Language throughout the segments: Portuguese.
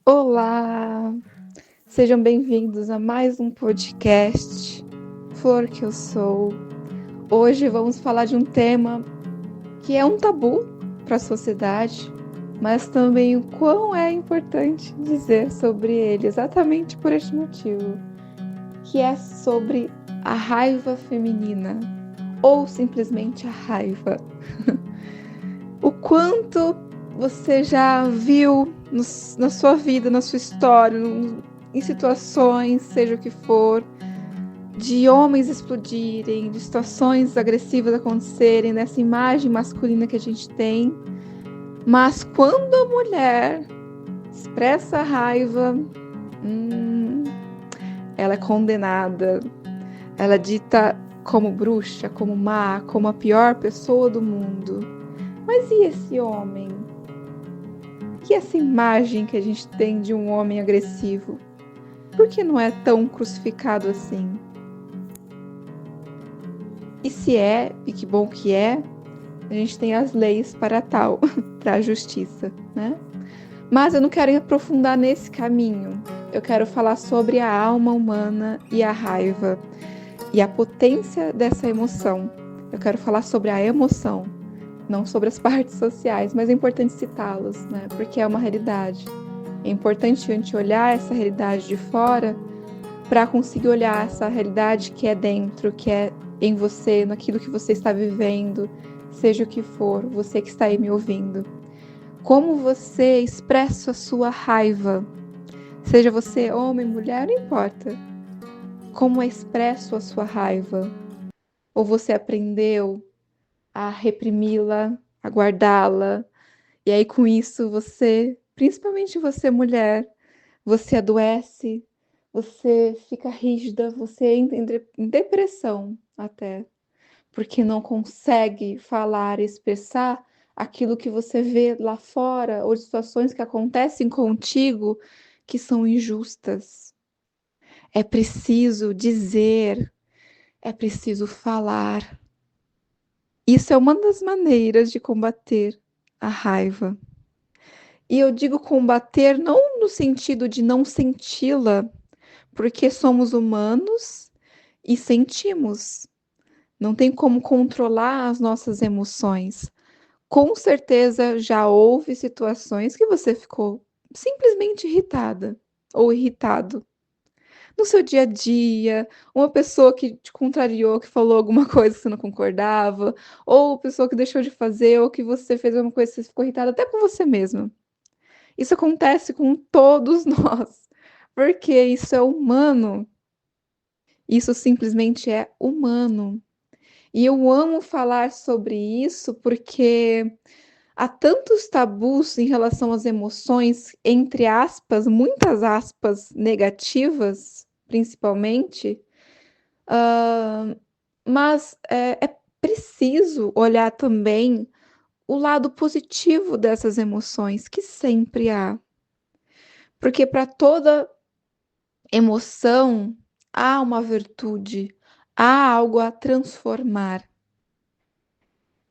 Olá, sejam bem-vindos a mais um podcast Flor que eu sou. Hoje vamos falar de um tema que é um tabu para a sociedade, mas também o quão é importante dizer sobre ele, exatamente por este motivo, que é sobre a raiva feminina, ou simplesmente a raiva. O quanto você já viu na sua vida, na sua história, em situações, seja o que for, de homens explodirem, de situações agressivas acontecerem, dessa imagem masculina que a gente tem. Mas quando a mulher expressa a raiva, ela é condenada. Ela é dita como bruxa, como má, como a pior pessoa do mundo. Mas e esse homem? Que essa imagem que a gente tem de um homem agressivo, por que não é tão crucificado assim? E se é, e que bom que é, a gente tem as leis para tal, para a justiça, né? Mas eu não quero ir aprofundar nesse caminho. Eu quero falar sobre a alma humana e a raiva e a potência dessa emoção. Eu quero falar sobre a emoção, não sobre as partes sociais, mas é importante citá-las, né? Porque é uma realidade. É importante a gente olhar essa realidade de fora para conseguir olhar essa realidade que é dentro, que é em você, naquilo que você está vivendo, seja o que for, você que está aí me ouvindo. Como você expressa a sua raiva, seja você homem, mulher, não importa. Como é expresso a sua raiva? Ou você aprendeu a reprimi-la, a guardá-la, e aí com isso você, principalmente você mulher, você adoece, você fica rígida, você entra em depressão até, porque não consegue falar, expressar aquilo que você vê lá fora, ou de situações que acontecem contigo que são injustas. É preciso dizer, é preciso falar. Isso é uma das maneiras de combater a raiva. E eu digo combater não no sentido de não senti-la, porque somos humanos e sentimos. Não tem como controlar as nossas emoções. Com certeza já houve situações que você ficou simplesmente irritada ou irritado. No seu dia a dia, uma pessoa que te contrariou, que falou alguma coisa que você não concordava, ou pessoa que deixou de fazer, ou que você fez alguma coisa que você ficou irritada até com você mesma. Isso acontece com todos nós, porque isso é humano. Isso simplesmente é humano. E eu amo falar sobre isso porque há tantos tabus em relação às emoções, entre aspas, muitas aspas negativas, principalmente, mas é preciso olhar também o lado positivo dessas emoções, que sempre há. Porque para toda emoção há uma virtude, há algo a transformar.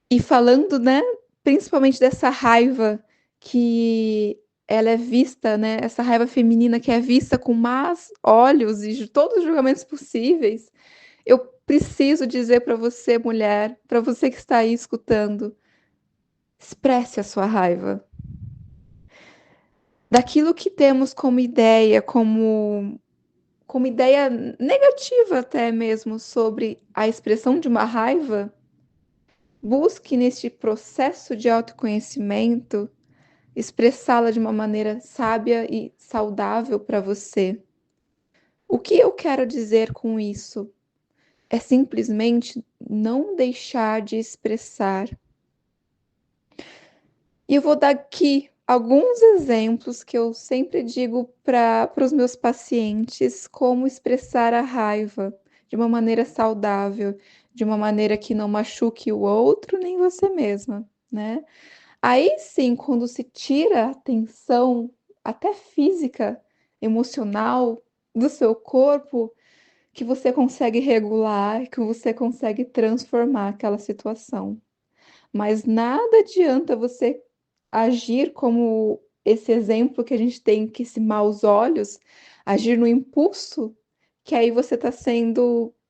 E falando, né, principalmente dessa raiva que ela é vista, né, essa raiva feminina que é vista com más olhos e de todos os julgamentos possíveis, eu preciso dizer para você, mulher, para você que está aí escutando, expresse a sua raiva. Daquilo que temos como ideia negativa até mesmo sobre a expressão de uma raiva, busque neste processo de autoconhecimento expressá-la de uma maneira sábia e saudável para você. O que eu quero dizer com isso? É simplesmente não deixar de expressar. E eu vou dar aqui alguns exemplos que eu sempre digo para os meus pacientes como expressar a raiva de uma maneira saudável, de uma maneira que não machuque o outro nem você mesma, né? Aí sim, quando se tira a tensão, até física, emocional, do seu corpo, que você consegue regular, que você consegue transformar aquela situação. Mas nada adianta você agir como esse exemplo que a gente tem que se maus olhos, agir no impulso, que aí você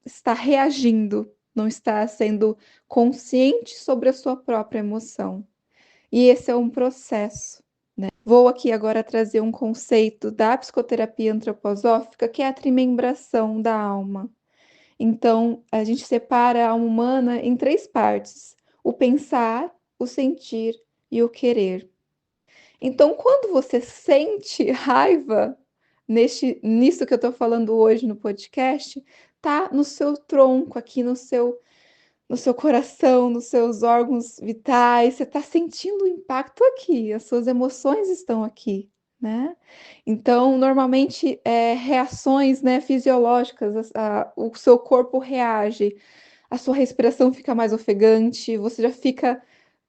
está reagindo, não está sendo consciente sobre a sua própria emoção. E esse é um processo. Vou aqui agora trazer um conceito da psicoterapia antroposófica, que é a trimembração da alma. Então, a gente separa a alma humana em três partes: o pensar, o sentir e o querer. Então, quando você sente raiva, nisso que eu estou falando hoje no podcast, tá no seu tronco, aqui no seu coração, nos seus órgãos vitais, você está sentindo o impacto aqui, as suas emoções estão aqui, né? Então, normalmente, reações, né, fisiológicas, o seu corpo reage, a sua respiração fica mais ofegante, você já fica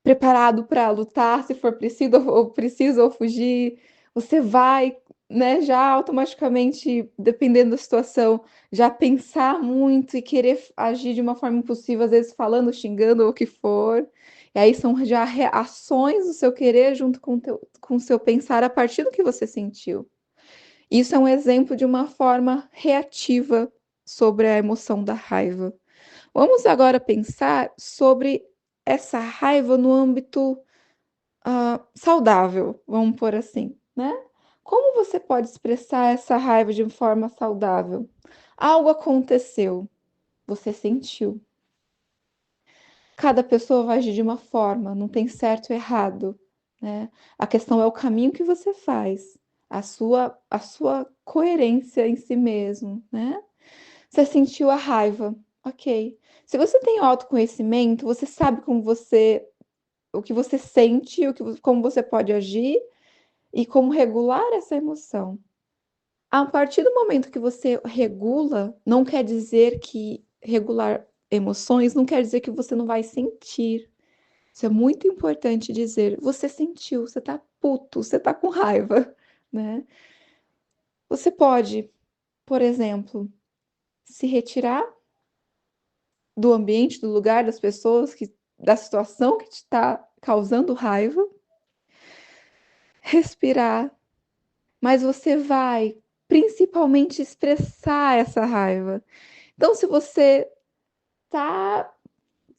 preparado para lutar se for preciso ou fugir. Você vai, né, já automaticamente, dependendo da situação, já pensar muito e querer agir de uma forma impulsiva, às vezes falando, xingando ou o que for. E aí são já reações do seu querer junto com o seu pensar a partir do que você sentiu. Isso é um exemplo de uma forma reativa sobre a emoção da raiva. Vamos agora pensar sobre essa raiva no âmbito saudável, vamos pôr assim, né? Como você pode expressar essa raiva de forma saudável? Algo aconteceu, você sentiu. Cada pessoa vai agir de uma forma, não tem certo ou errado, né? A questão é o caminho que você faz, a sua coerência em si mesmo, né? Você sentiu a raiva, ok. Se você tem autoconhecimento, você sabe o que você sente, como você pode agir e como regular essa emoção. A partir do momento que você regula, não quer dizer que regular emoções não quer dizer que você não vai sentir. Isso é muito importante dizer. Você sentiu, você tá puto, você tá com raiva, né? Você pode, por exemplo, se retirar do ambiente, do lugar, das pessoas, da situação que te está causando raiva, respirar, mas você vai principalmente expressar essa raiva. Então, se você tá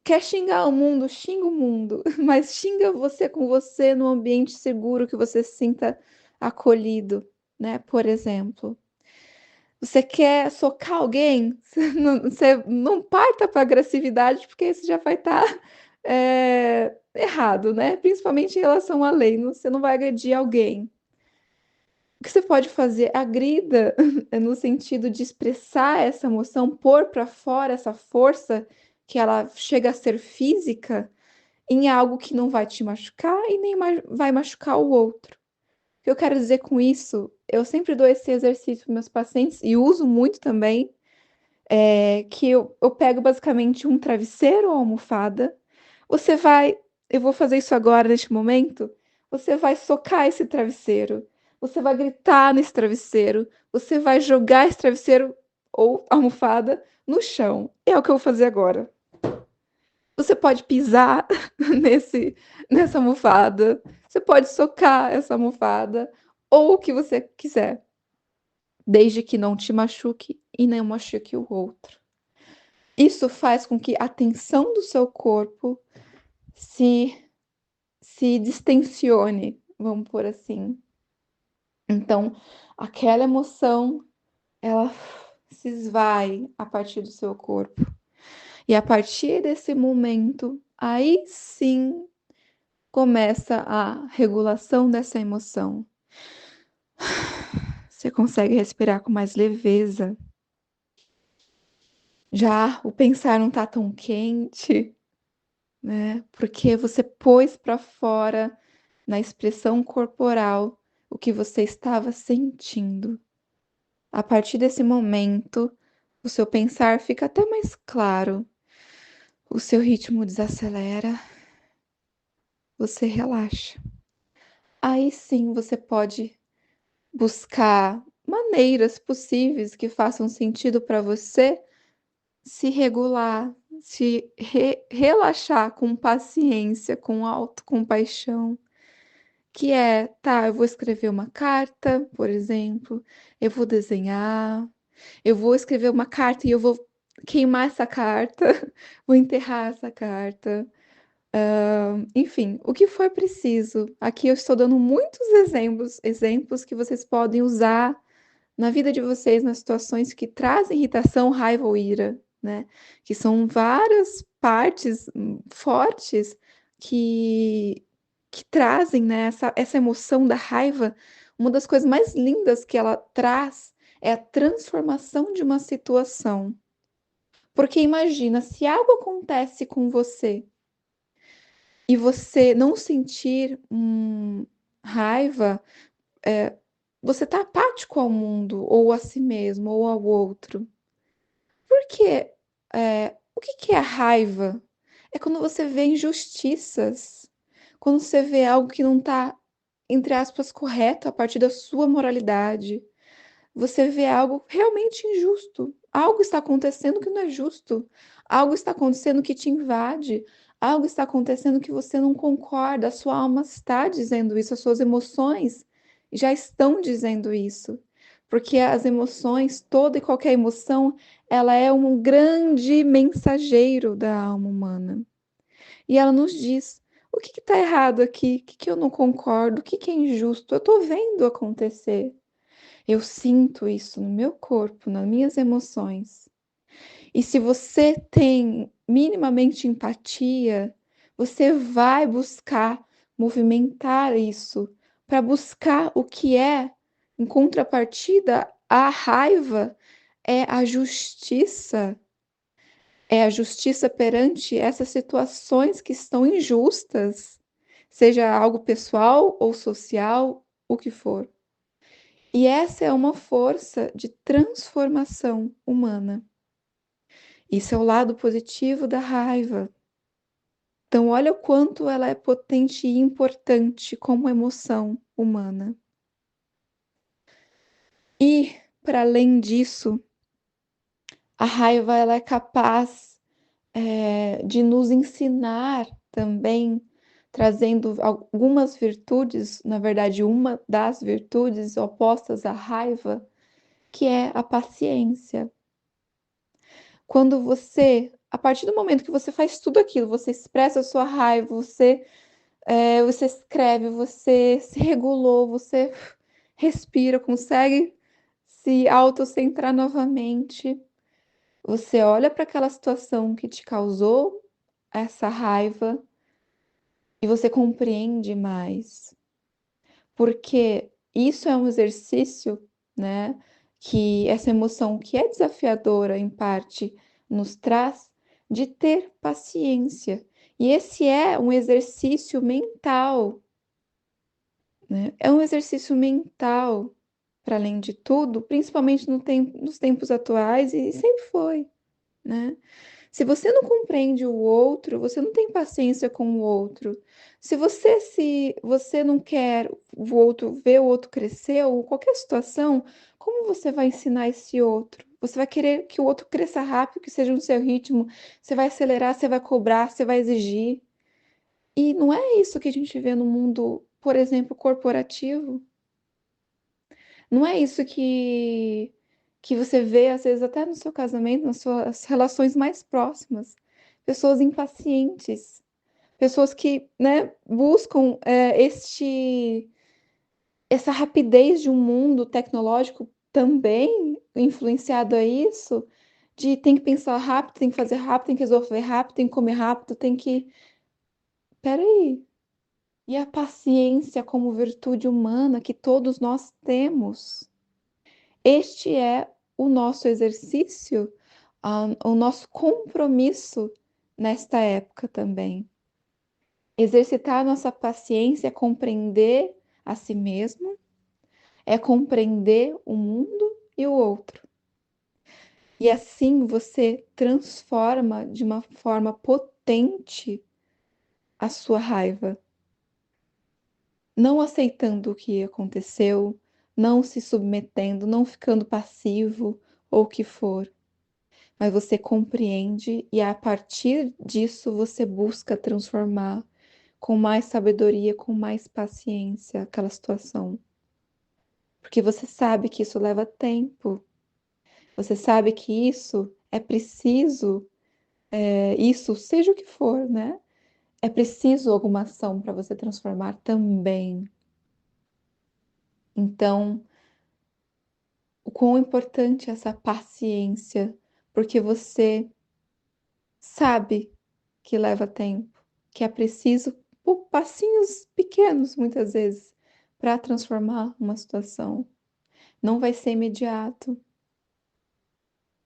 quer xingar o mundo, xinga o mundo, mas xinga você com você no ambiente seguro que você se sinta acolhido, né? Por exemplo, você quer socar alguém, você não parta para agressividade, porque isso já vai estar errado, né? Principalmente em relação à lei, você não vai agredir alguém. O que você pode fazer? Agrida, no sentido de expressar essa emoção, pôr para fora essa força que ela chega a ser física em algo que não vai te machucar e nem vai machucar o outro. O que eu quero dizer com isso? Eu sempre dou esse exercício para meus pacientes e uso muito também, que eu pego basicamente um travesseiro ou almofada. Você vai, eu vou fazer isso agora, neste momento. Você vai socar esse travesseiro. Você vai gritar nesse travesseiro. Você vai jogar esse travesseiro ou almofada no chão. É o que eu vou fazer agora. Você pode pisar nessa almofada. Você pode socar essa almofada ou o que você quiser, desde que não te machuque e nem machuque o outro. Isso faz com que a tensão do seu corpo se distensione, vamos por assim. Então, aquela emoção, ela se esvai a partir do seu corpo. E a partir desse momento, aí sim começa a regulação dessa emoção. Você consegue respirar com mais leveza. Já o pensar não tá tão quente, né? Porque você pôs para fora na expressão corporal o que você estava sentindo. A partir desse momento, o seu pensar fica até mais claro, o seu ritmo desacelera, você relaxa. Aí sim você pode buscar maneiras possíveis que façam sentido para você se regular, relaxar com paciência, com autocompaixão, que é, tá, eu vou escrever uma carta, por exemplo, eu vou desenhar, eu vou escrever uma carta e eu vou queimar essa carta, vou enterrar essa carta. Enfim, o que for preciso. Aqui eu estou dando muitos exemplos que vocês podem usar na vida de vocês, nas situações que trazem irritação, raiva ou ira, né? Que são várias partes fortes que, que trazem, né, essa emoção da raiva. Uma das coisas mais lindas que ela traz é a transformação de uma situação. Porque imagina, se algo acontece com você e você não sentir raiva, é, você está apático ao mundo, ou a si mesmo, ou ao outro. Porque o que que é a raiva? É quando você vê injustiças, quando você vê algo que não está, entre aspas, correto a partir da sua moralidade. Você vê algo realmente injusto. Algo está acontecendo que não é justo. Algo está acontecendo que te invade. Algo está acontecendo que você não concorda. A sua alma está dizendo isso, as suas emoções já estão dizendo isso. Porque as emoções, toda e qualquer emoção, ela é um grande mensageiro da alma humana. E ela nos diz: o que está errado aqui? O que que eu não concordo? O que que é injusto? Eu estou vendo acontecer. Eu sinto isso no meu corpo, nas minhas emoções. E se você tem minimamente empatia, você vai buscar movimentar isso para buscar o que é, em contrapartida, a raiva é a justiça perante essas situações que estão injustas, seja algo pessoal ou social, o que for. E essa é uma força de transformação humana. Isso é o lado positivo da raiva. Então, olha o quanto ela é potente e importante como emoção humana. E, para além disso, a raiva ela é capaz de nos ensinar também, trazendo algumas virtudes, na verdade, uma das virtudes opostas à raiva, que é a paciência. Quando você, a partir do momento que você faz tudo aquilo, você expressa a sua raiva, você escreve, você se regulou, você respira, consegue se autocentrar novamente. Você olha para aquela situação que te causou essa raiva e você compreende mais. Porque isso é um exercício, né, que essa emoção que é desafiadora em parte nos traz de ter paciência. E esse é um exercício mental, né? É um exercício mental, para além de tudo, principalmente nos tempos atuais, e sempre foi, né? Se você não compreende o outro, você não tem paciência com o outro. Se você não quer o outro ver o outro crescer ou qualquer situação, como você vai ensinar esse outro? Você vai querer que o outro cresça rápido, que seja no seu ritmo. Você vai acelerar, você vai cobrar, você vai exigir. E não é isso que a gente vê no mundo, por exemplo, corporativo. Não é isso que você vê, às vezes, até no seu casamento, nas suas relações mais próximas. Pessoas impacientes, pessoas que, né, buscam essa rapidez de um mundo tecnológico também influenciado a isso, de tem que pensar rápido, tem que fazer rápido, tem que resolver rápido, tem que comer rápido, tem que. Peraí. E a paciência como virtude humana que todos nós temos? Este é o nosso exercício, o nosso compromisso nesta época também. Exercitar a nossa paciência é compreender a si mesmo, é compreender o mundo e o outro. E assim você transforma de uma forma potente a sua raiva, não aceitando o que aconteceu, não se submetendo, não ficando passivo ou o que for. Mas você compreende e a partir disso você busca transformar com mais sabedoria, com mais paciência aquela situação. Porque você sabe que isso leva tempo. Você sabe que isso é preciso, isso seja o que for, né? É preciso alguma ação para você transformar também. Então, o quão importante é essa paciência, porque você sabe que leva tempo, que é preciso por passinhos pequenos, muitas vezes, para transformar uma situação. Não vai ser imediato.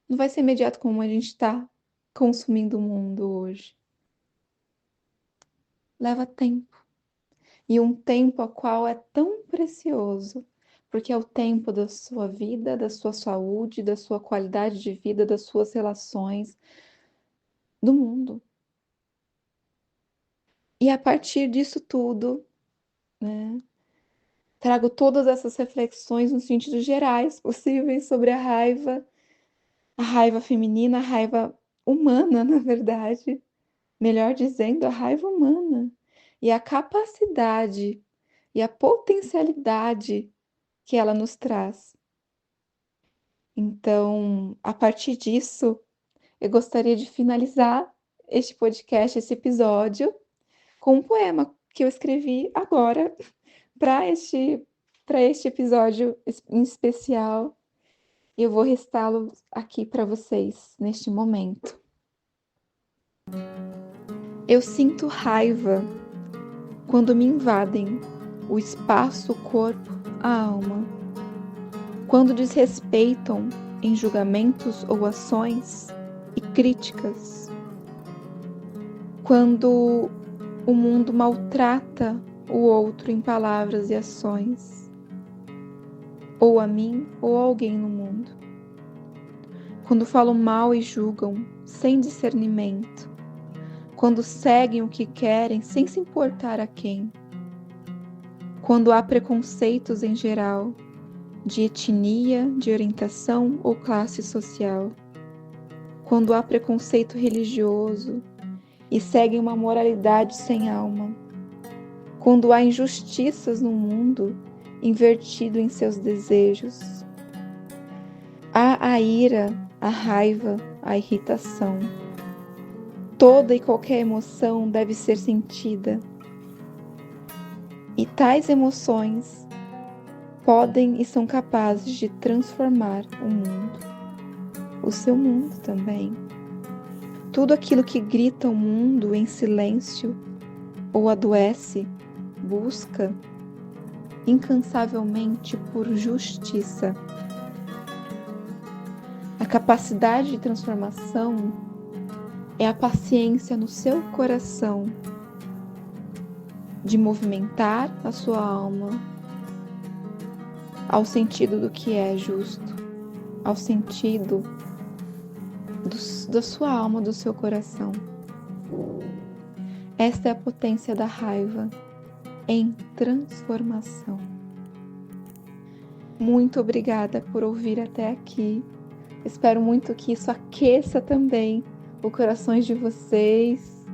Não vai ser imediato como a gente está consumindo o mundo hoje. Leva tempo. E um tempo a qual é tão precioso, porque é o tempo da sua vida, da sua saúde, da sua qualidade de vida, das suas relações, do mundo. E a partir disso tudo, né, trago todas essas reflexões nos sentidos gerais possíveis sobre a raiva feminina, a raiva humana, na verdade, melhor dizendo, a raiva humana, e a capacidade e a potencialidade que ela nos traz. Então, a partir disso, eu gostaria de finalizar este podcast, esse episódio, com um poema que eu escrevi agora para este episódio em especial. E eu vou recitá-lo aqui para vocês neste momento. Eu sinto raiva quando me invadem o espaço, o corpo, a alma. Quando desrespeitam em julgamentos ou ações e críticas. Quando o mundo maltrata o outro em palavras e ações, ou a mim ou a alguém no mundo. Quando falam mal e julgam sem discernimento. Quando seguem o que querem sem se importar a quem. Quando há preconceitos em geral, de etnia, de orientação ou classe social. Quando há preconceito religioso e seguem uma moralidade sem alma. Quando há injustiças no mundo, invertido em seus desejos. Há a ira, a raiva, a irritação. Toda e qualquer emoção deve ser sentida. E tais emoções podem e são capazes de transformar o mundo, o seu mundo também. Tudo aquilo que grita o mundo em silêncio ou adoece, busca incansavelmente por justiça. A capacidade de transformação é a paciência no seu coração de movimentar a sua alma ao sentido do que é justo, ao sentido da sua alma, do seu coração. Esta é a potência da raiva em transformação. Muito obrigada por ouvir até aqui. Espero muito que isso aqueça também os corações de vocês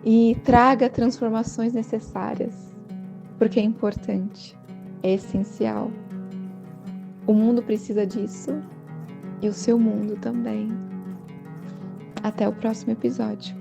e traga transformações necessárias, porque é importante, é essencial. O mundo precisa disso e o seu mundo também. Até o próximo episódio.